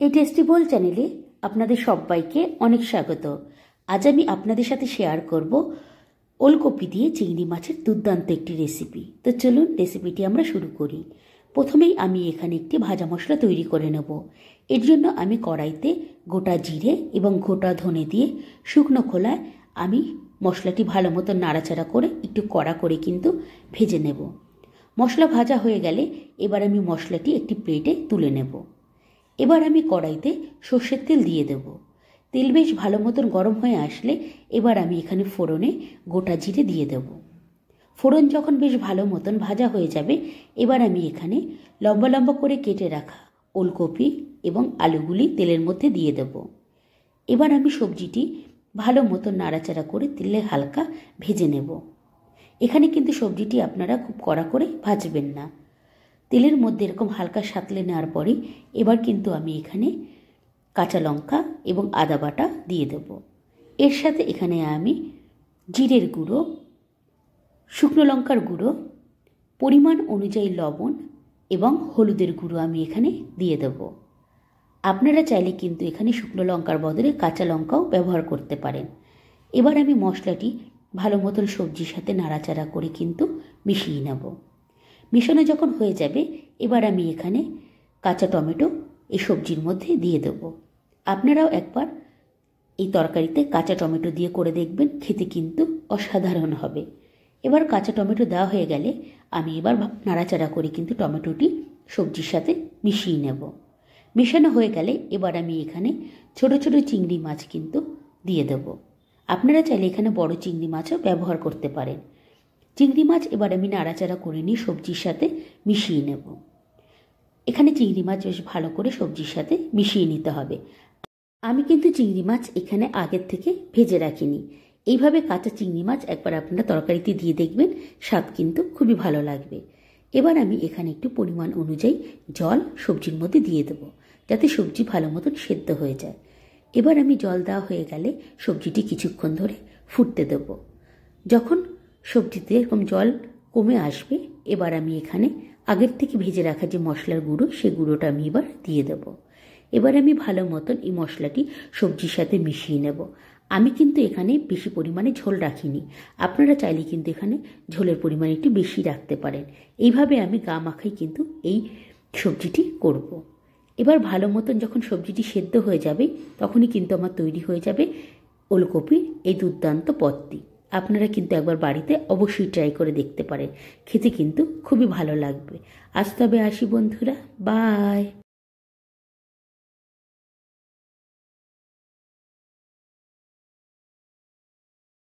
এই টেস্টি বোল চ্যানেলে আপনাদের সবাইকে অনেক স্বাগত। আজ আমি আপনাদের সাথে শেয়ার করব ওলকপি দিয়ে চিংড়ি মাছের দুর্দান্ত একটি রেসিপি। তো চলুন রেসিপিটি আমরা শুরু করি। প্রথমেই আমি এখানে একটি ভাজা মশলা তৈরি করে নেব। এর জন্য আমি কড়াইতে গোটা জিরে এবং গোটা ধনে দিয়ে শুকনো খোলায় আমি মশলাটি ভালো মতো নাড়াচাড়া করে একটু কড়া করে কিন্তু ভেজে নেব। মশলা ভাজা হয়ে গেলে এবার আমি মশলাটি একটি প্লেটে তুলে নেব। এবার আমি কড়াইতে সর্ষের তেল দিয়ে দেব। তেল বেশ ভালো মতন গরম হয়ে আসলে এবার আমি এখানে ফোড়নে গোটা জিরে দিয়ে দেব। ফোড়ন যখন বেশ ভালো মতন ভাজা হয়ে যাবে এবার আমি এখানে লম্বা লম্বা করে কেটে রাখা ওলকপি এবং আলুগুলি তেলের মধ্যে দিয়ে দেব। এবার আমি সবজিটি ভালো মতন নাড়াচাড়া করে তেলে হালকা ভেজে নেব। এখানে কিন্তু সবজিটি আপনারা খুব কড়া করে ভাজবেন না। তেলের মধ্যে এরকম হালকা সাঁতলে নেওয়ার পরে এবার কিন্তু আমি এখানে কাঁচা লঙ্কা এবং আদা বাটা দিয়ে দেব। এর সাথে এখানে আমি জিরের গুঁড়ো, শুকনো লঙ্কার গুঁড়ো, পরিমাণ অনুযায়ী লবণ এবং হলুদের গুঁড়ো আমি এখানে দিয়ে দেব। আপনারা চাইলে কিন্তু এখানে শুকনো লঙ্কার বদলে কাঁচা লঙ্কাও ব্যবহার করতে পারেন। এবার আমি মশলাটি ভালো মতন সবজির সাথে নাড়াচাড়া করে কিন্তু মিশিয়ে নেব। মিশানো যখন হয়ে যাবে এবার আমি এখানে কাঁচা টমেটো এই সবজির মধ্যে দিয়ে দেব। আপনারাও একবার এই তরকারিতে কাঁচা টমেটো দিয়ে করে দেখবেন, খেতে কিন্তু অসাধারণ হবে। এবার কাঁচা টমেটো দেওয়া হয়ে গেলে আমি এবার নাড়াচাড়া করে কিন্তু টমেটোটি সবজির সাথে মিশিয়ে নেব। মেশানো হয়ে গেলে এবার আমি এখানে ছোট ছোট চিংড়ি মাছ কিন্তু দিয়ে দেব। আপনারা চাইলে এখানে বড় চিংড়ি মাছও ব্যবহার করতে পারেন। চিংড়ি মাছ এবার আমি নাড়াচাড়া করে নিয়ে সবজির সাথে মিশিয়ে নেব। এখানে চিংড়ি মাছ বেশ ভালো করে সবজির সাথে মিশিয়ে নিতে হবে। আমি কিন্তু চিংড়ি মাছ এখানে আগের থেকে ভেজে রাখিনি। এইভাবে কাঁচা চিংড়ি মাছ একবার আপনারা তরকারিতে দিয়ে দেখবেন, স্বাদ কিন্তু খুবই ভালো লাগবে। এবার আমি এখানে একটু পরিমাণ অনুযায়ী জল সবজির মধ্যে দিয়ে দেবো, যাতে সবজি ভালো মতন সেদ্ধ হয়ে যায়। এবার আমি জল দেওয়া হয়ে গেলে সবজিটি কিছুক্ষণ ধরে ফুটতে দেব। যখন সবজিতে এরকম জল কমে আসবে এবার আমি এখানে আগের থেকে ভেজে রাখা যে মশলার গুঁড়ো সেই গুঁড়োটা আমি এবার দিয়ে দেব। এবার আমি ভালো মতন এই মশলাটি সবজির সাথে মিশিয়ে নেব। আমি কিন্তু এখানে বেশি পরিমাণে ঝোল রাখিনি। আপনারা চাইলে কিন্তু এখানে ঝোলের পরিমাণ একটু বেশি রাখতে পারেন। এইভাবে আমি গা মাখাই কিন্তু এই সবজিটি করব। এবার ভালো মতন যখন সবজিটি সেদ্ধ হয়ে যাবে তখনই কিন্তু আমার তৈরি হয়ে যাবে ওলকপির এই দুর্দান্ত পদটি। আপনারা কিন্তু একবার বাড়িতে অবশ্যই ট্রাই করে দেখতে পারেন, খেতে কিন্তু খুবই ভালো লাগবে। আজ তবে আসি বন্ধুরা, বাই।